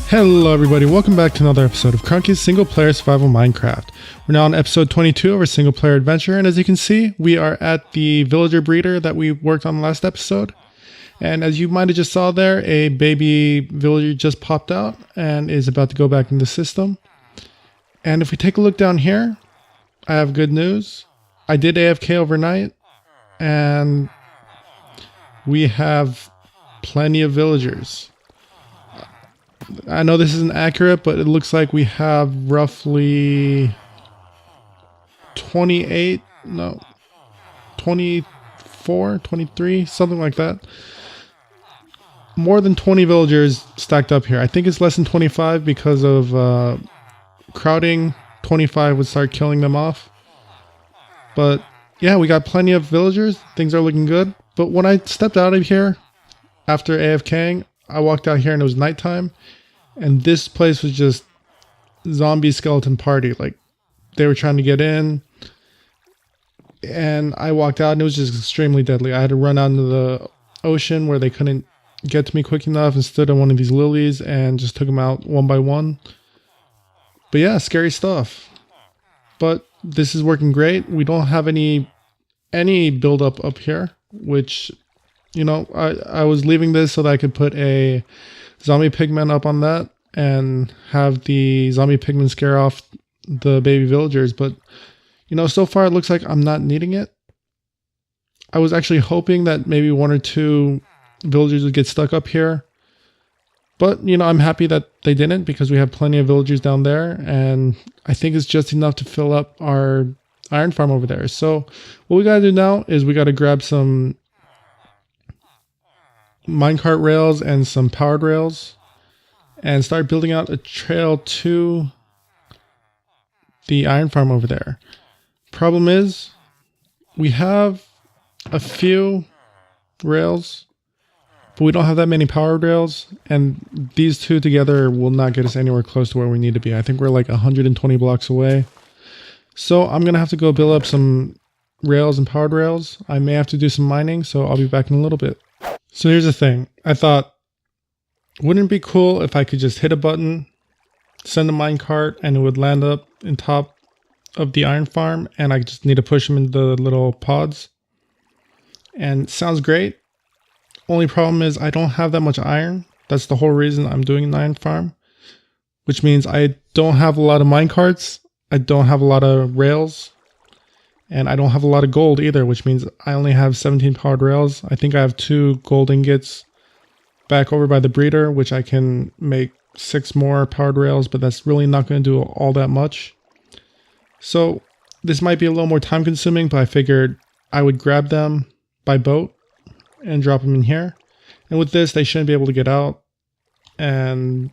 Hello everybody, welcome back to another episode of Krunky's Single Player Survival Minecraft. We're now on episode 22 of our single player adventure, and as you can see, we are at the villager breeder that we worked on last episode. And as you might have just saw there, a baby villager just popped out and is about to go back in the system. And if we take a look down here, I have good news. I did AFK overnight, and we have plenty of villagers. I know this isn't accurate, but it looks like we have roughly 24, 23, something like that. More than 20 villagers stacked up here. I think it's less than 25 because of crowding. 25 would start killing them off. But yeah, we got plenty of villagers. Things are looking good. But when I stepped out of here after AFKing, I walked out here and it was nighttime, and this place was just zombie skeleton party. Like, they were trying to get in, and I walked out and it was just extremely deadly. I had to run out into the ocean where they couldn't get to me quick enough and stood on one of these lilies and just took them out one by one. But yeah, scary stuff. But this is working great. We don't have any buildup up here, which, you know, I was leaving this so that I could put a zombie pigman up on that and have the zombie pigman scare off the baby villagers. But, you know, so far it looks like I'm not needing it. I was actually hoping that maybe one or two villagers would get stuck up here. But, you know, I'm happy that they didn't, because we have plenty of villagers down there. And I think it's just enough to fill up our iron farm over there. So what we got to do now is we got to grab some minecart rails and some powered rails and start building out a trail to the iron farm over there. Problem is, we have a few rails, but we don't have that many powered rails, and these two together will not get us anywhere close to where we need to be. I think we're like 120 blocks away. So I'm gonna have to go build up some rails and powered rails. I may have to do some mining, so I'll be back in a little bit. So here's the thing. I thought, wouldn't it be cool if I could just hit a button, send a minecart, and it would land up in top of the iron farm, and I just need to push them into the little pods? And it sounds great. Only problem is I don't have that much iron. That's the whole reason I'm doing an iron farm, which means I don't have a lot of minecarts. I don't have a lot of rails. And I don't have a lot of gold either, which means I only have 17 powered rails. I think I have 2 gold ingots back over by the breeder, which I can make 6 more powered rails, but that's really not going to do all that much. So this might be a little more time consuming, but I figured I would grab them by boat and drop them in here. And with this, they shouldn't be able to get out, and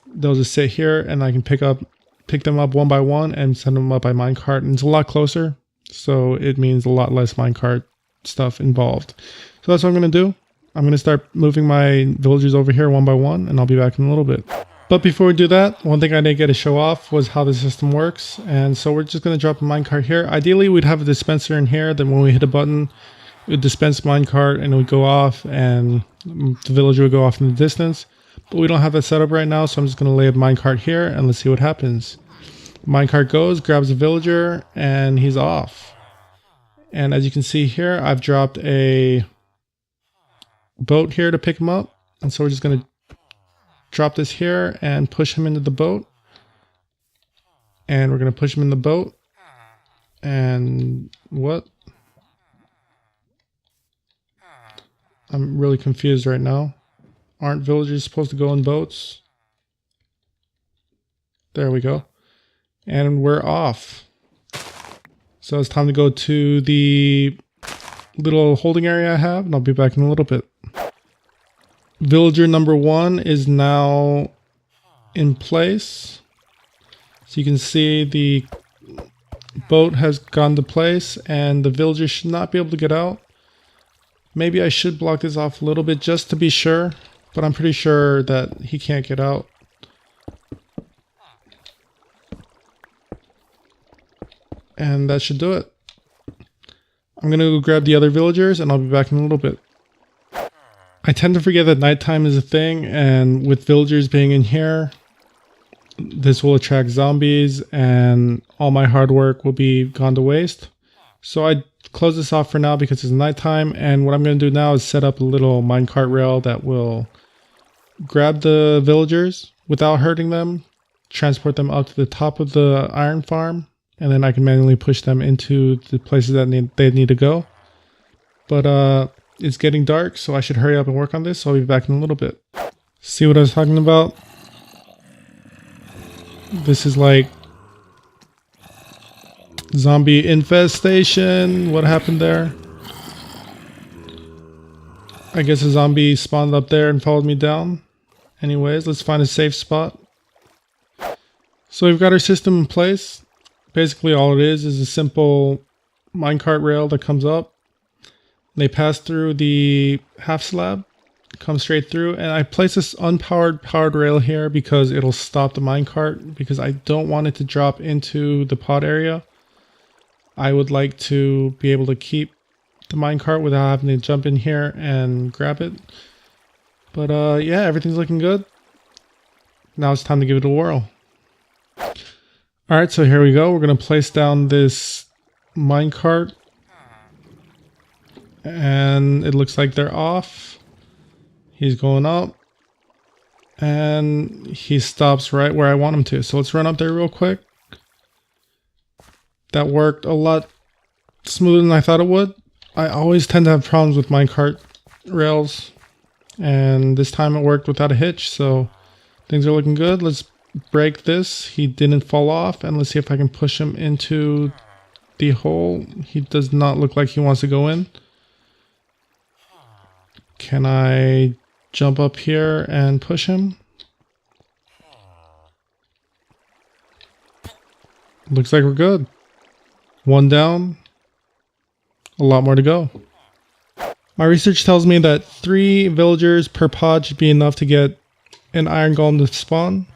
they'll just sit here, and I can pick them up one by one and send them up by minecart, and it's a lot closer. So it means a lot less minecart stuff involved. So that's what I'm going to do. I'm going to start moving my villagers over here one by one, and I'll be back in a little bit. But before we do that, one thing I didn't get to show off was how the system works. And so we're just going to drop a minecart here. Ideally, we'd have a dispenser in here. Then when we hit a button, it would dispense minecart and it would go off, and the villager would go off in the distance. But we don't have that set up right now, so I'm just going to lay a minecart here and let's see what happens. Minecart goes, grabs a villager, and he's off. And as you can see here, I've dropped a boat here to pick him up. And so we're just going to drop this here and push him into the boat. And we're going to push him in the boat. And what? I'm really confused right now. Aren't villagers supposed to go in boats? There we go. And we're off. So it's time to go to the little holding area I have, and I'll be back in a little bit. Villager number 1 is now in place. So you can see the boat has gone to place, and the villager should not be able to get out. Maybe I should block this off a little bit just to be sure, but I'm pretty sure that he can't get out. And that should do it. I'm gonna go grab the other villagers and I'll be back in a little bit. I tend to forget that nighttime is a thing, and with villagers being in here, this will attract zombies and all my hard work will be gone to waste. So I close this off for now because it's nighttime, and what I'm going to do now is set up a little minecart rail that will grab the villagers without hurting them, transport them up to the top of the iron farm, and then I can manually push them into the places that they need to go. But it's getting dark, so I should hurry up and work on this, so I'll be back in a little bit. See what I was talking about? This is like zombie infestation. What happened there? I guess a zombie spawned up there and followed me down. Anyways, let's find a safe spot. So we've got our system in place. Basically all it is a simple minecart rail that comes up. They pass through the half slab, come straight through, and I place this powered rail here because it'll stop the minecart, because I don't want it to drop into the pod area. I would like to be able to keep the minecart without having to jump in here and grab it. But yeah, everything's looking good. Now it's time to give it a whirl. Alright, so here we go. We're going to place down this minecart. And it looks like they're off. He's going up. And he stops right where I want him to. So let's run up there real quick. That worked a lot smoother than I thought it would. I always tend to have problems with minecart rails. And this time it worked without a hitch. So things are looking good. Let's break this. He didn't fall off. And let's see if I can push him into the hole. He does not look like he wants to go in. Can I jump up here and push him? Looks like we're good. One down. A lot more to go. My research tells me that 3 villagers per pod should be enough to get an iron golem to spawn.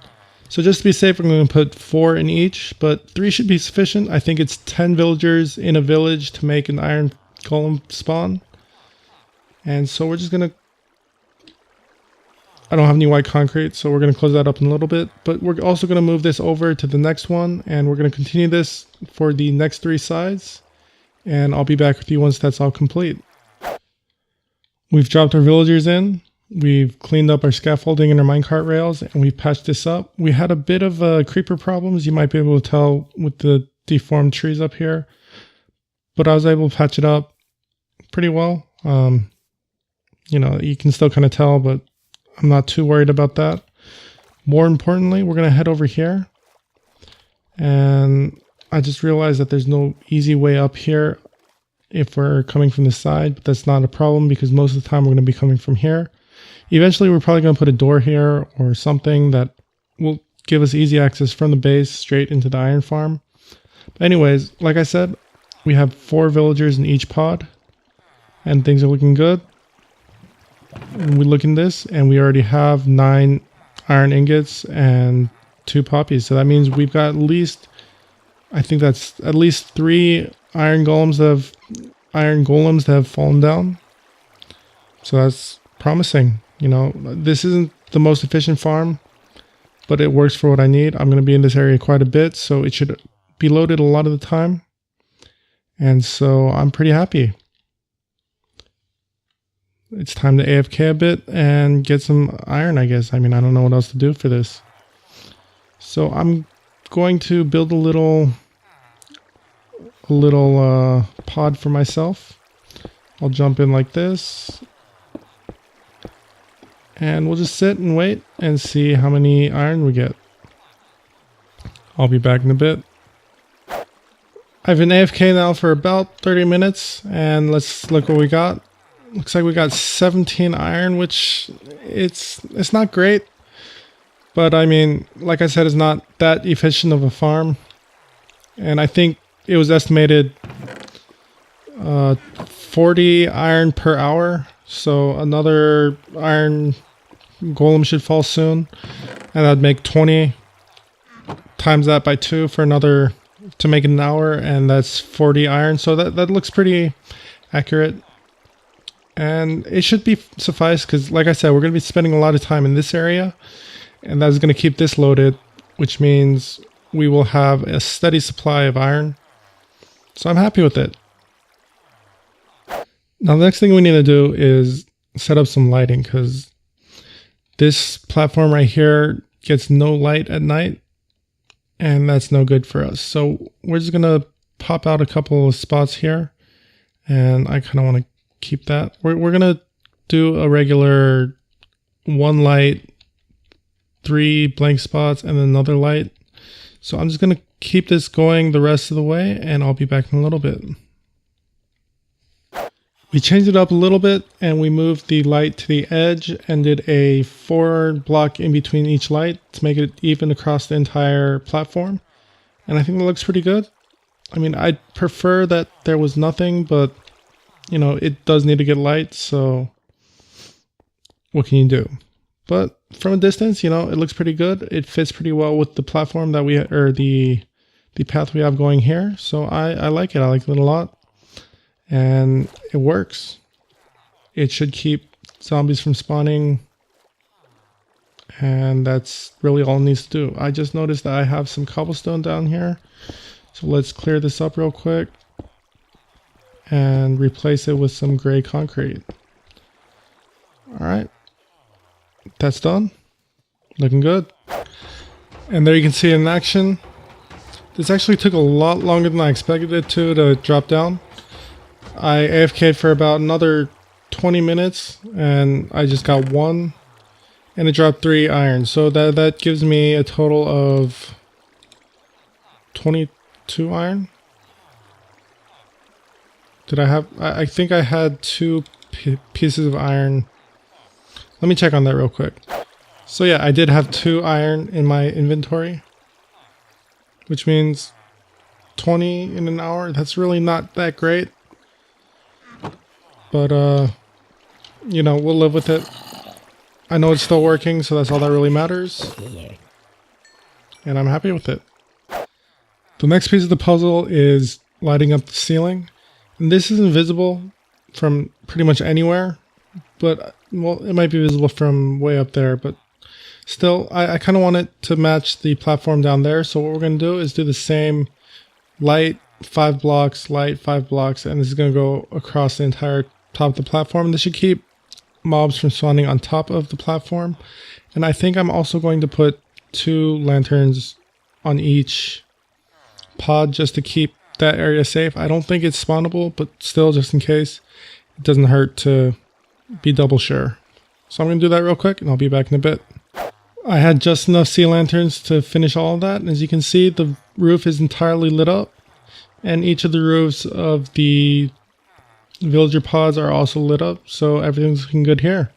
So just to be safe, I'm going to put 4 in each, but 3 should be sufficient. I think it's 10 villagers in a village to make an iron golem spawn. And so we're just going to... I don't have any white concrete, so we're going to close that up in a little bit. But we're also going to move this over to the next one, and we're going to continue this for the next 3 sides. And I'll be back with you once that's all complete. We've dropped our villagers in. We've cleaned up our scaffolding and our minecart rails, and we've patched this up. We had a bit of creeper problems, you might be able to tell with the deformed trees up here. But I was able to patch it up pretty well. You know, you can still kind of tell, but I'm not too worried about that. More importantly, we're going to head over here. And I just realized that there's no easy way up here if we're coming from the side, but that's not a problem because most of the time we're going to be coming from here. Eventually, we're probably going to put a door here or something that will give us easy access from the base straight into the iron farm. But anyways, like I said, we have 4 villagers in each pod and things are looking good. And we look in this and we already have 9 iron ingots and 2 poppies. So that means we've got at least, I think that's at least 3 iron golems that have fallen down. So that's promising. You know, this isn't the most efficient farm, but it works for what I need. I'm going to be in this area quite a bit, so it should be loaded a lot of the time. And so I'm pretty happy. It's time to AFK a bit and get some iron, I guess. I mean, I don't know what else to do for this. So I'm going to build a little pod for myself. I'll jump in like this. And we'll just sit and wait and see how many iron we get. I'll be back in a bit. I've been AFK now for about 30 minutes and let's look what we got. Looks like we got 17 iron, which it's not great. But I mean, like I said, it's not that efficient of a farm. And I think it was estimated 40 iron per hour. So another iron golem should fall soon. And that'd make 20 times that by 2 for another, to make it an hour. And that's 40 iron. So that looks pretty accurate. And it should be suffice because, like I said, we're going to be spending a lot of time in this area. And that's going to keep this loaded, which means we will have a steady supply of iron. So I'm happy with it. Now the next thing we need to do is set up some lighting because this platform right here gets no light at night. And that's no good for us. So we're just going to pop out a couple of spots here. And I kind of want to keep that. We're going to do a regular 1 light, 3 blank spots, and then another light. So I'm just going to keep this going the rest of the way, and I'll be back in a little bit. We changed it up a little bit, and we moved the light to the edge and did a 4 block in between each light to make it even across the entire platform. And I think that looks pretty good. I mean, I'd prefer that there was nothing, but you know, it does need to get light, so what can you do? But from a distance, you know, it looks pretty good. It fits pretty well with the platform that we, or the path we have going here. So I like it. I like it a lot. And it works. It should keep zombies from spawning. And that's really all it needs to do. I just noticed that I have some cobblestone down here. So let's clear this up real quick and replace it with some gray concrete. All right, that's done. Looking good. And there you can see it in action. This actually took a lot longer than I expected it to drop down. I AFK'd for about another 20 minutes and I just got 1 and it dropped 3 iron. So that gives me a total of 22 iron. Did I have, I think I had 2 pieces of iron. Let me check on that real quick. So yeah, I did have 2 iron in my inventory, which means 20 in an hour. That's really not that great. But, you know, we'll live with it. I know it's still working, so that's all that really matters. And I'm happy with it. The next piece of the puzzle is lighting up the ceiling. And this is invisible from pretty much anywhere, but, well, it might be visible from way up there, but still, I kind of want it to match the platform down there. So what we're going to do is do the same light 5 blocks, light 5 blocks, and this is going to go across the entire top of the platform. This should keep mobs from spawning on top of the platform. And I think I'm also going to put 2 lanterns on each pod just to keep that area safe. I don't think it's spawnable, but still, just in case, it doesn't hurt to be double sure. So I'm going to do that real quick and I'll be back in a bit. I had just enough sea lanterns to finish all of that. And as you can see, the roof is entirely lit up and each of the roofs of the villager pods are also lit up. So everything's looking good here.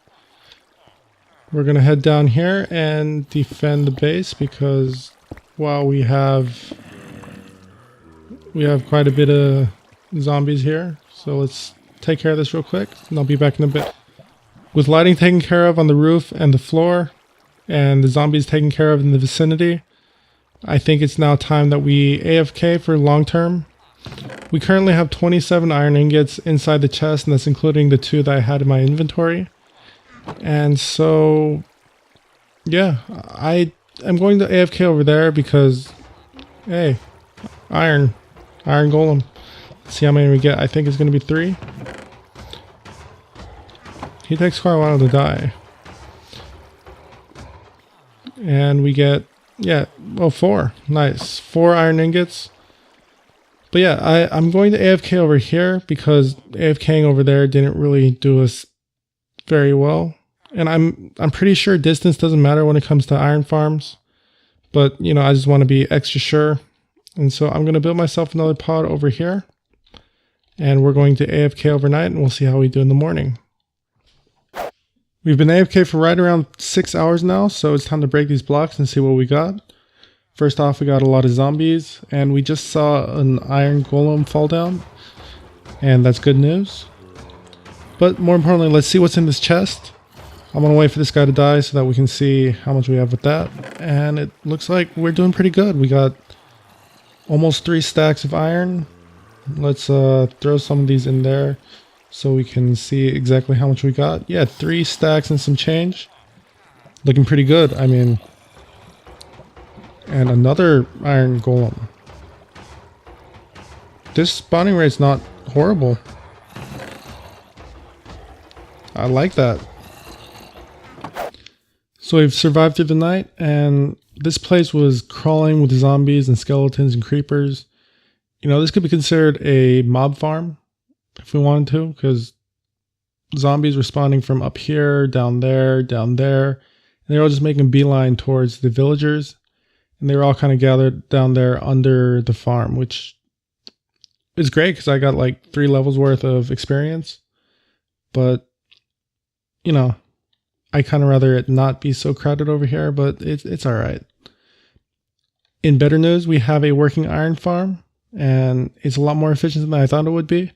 We're going to head down here and defend the base because, wow, we have quite a bit of zombies here. So let's take care of this real quick and I'll be back in a bit. With lighting taken care of on the roof and the floor and the zombies taken care of in the vicinity, I think it's now time that we AFK for long term. We currently have 27 iron ingots inside the chest, and that's including the 2 that I had in my inventory. And so, yeah, I am going to AFK over there because, hey, iron golem. Let's see how many we get. I think it's going to be 3. He takes quite a while to die. And we get, yeah, well, 4. Nice. 4 iron ingots. But yeah, I'm going to AFK over here because AFKing over there didn't really do us very well. And I'm pretty sure distance doesn't matter when it comes to iron farms. But, you know, I just want to be extra sure. And so I'm going to build myself another pod over here. And we're going to AFK overnight and we'll see how we do in the morning. We've been AFK for right around 6 hours now, so it's time to break these blocks and see what we got. First off, we got a lot of zombies, and we just saw an iron golem fall down, and that's good news. But more importantly, let's see what's in this chest. I'm gonna wait for this guy to die so that we can see how much we have with that, and it looks like we're doing pretty good. We got almost 3 stacks of iron. Let's throw some of these in there. so we can see exactly how much we got. Yeah, 3 stacks and some change. Looking pretty good. I mean, and another iron golem. This spawning rate's not horrible. I like that. So we've survived through the night, and this place was crawling with zombies and skeletons and creepers. You know, this could be considered a mob farm if we wanted to, because zombies were spawning from up here, down there, and they're all just making a beeline towards the villagers, and they were all kind of gathered down there under the farm, which is great because I got like 3 levels worth of experience. But, you know, I kind of rather it not be so crowded over here, but it's all right. In better news, we have a working iron farm, and it's a lot more efficient than I thought it would be. You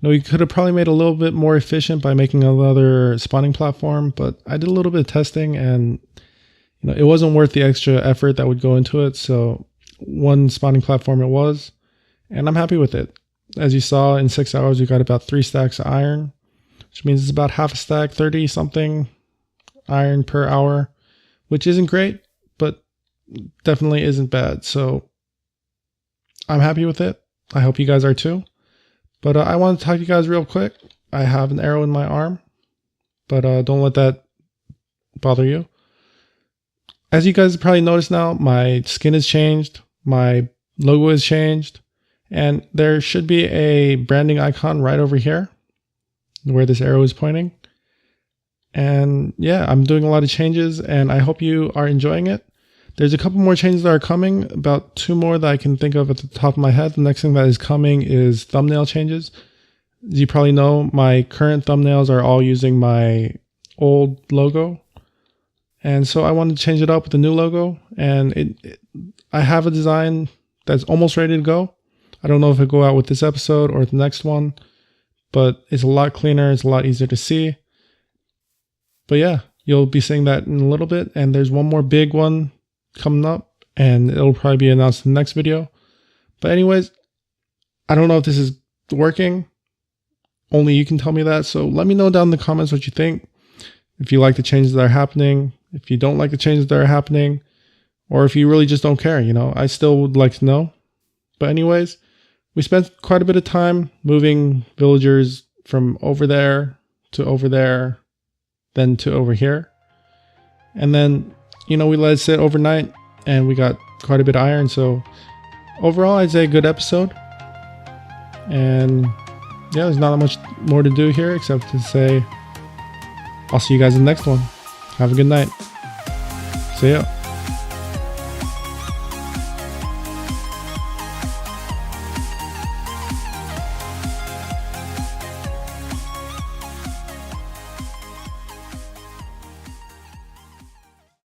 know, we could have probably made it a little bit more efficient by making another spawning platform, but I did a little bit of testing, and you know, it wasn't worth the extra effort that would go into it. So 1 spawning platform it was, and I'm happy with it. As you saw, in 6 hours, we got about 3 stacks of iron, which means it's about half a stack, 30 something iron per hour, which isn't great, but definitely isn't bad. So I'm happy with it. I hope you guys are too. But I want to talk to you guys real quick. I have an arrow in my arm, but don't let that bother you. As you guys probably noticed now, my skin has changed, my logo has changed, and there should be a branding icon right over here where this arrow is pointing. And yeah, I'm doing a lot of changes, and I hope you are enjoying it. There's a couple more changes that are coming, about 2 more that I can think of at the top of my head. The next thing that is coming is thumbnail changes. As you probably know, my current thumbnails are all using my old logo. And so I wanted to change it up with the new logo, and I have a design that's almost ready to go. I don't know if it'll go out with this episode or the next one, but it's a lot cleaner, it's a lot easier to see. But yeah, you'll be seeing that in a little bit, and there's one more big one coming up, and it'll probably be announced in the next video. But anyways, I don't know if this is working. Only you can tell me that, so let me know down in the comments what you think. If you like the changes that are happening, if you don't like the changes that are happening, or if you really just don't care, you know, I still would like to know. But anyways, we spent quite a bit of time moving villagers from over there, then to over here. And then, you know, we let it sit overnight, and we got quite a bit of iron. So overall, I'd say a good episode. And yeah, there's not much more to do here except to say I'll see you guys in the next one. Have a good night. See ya.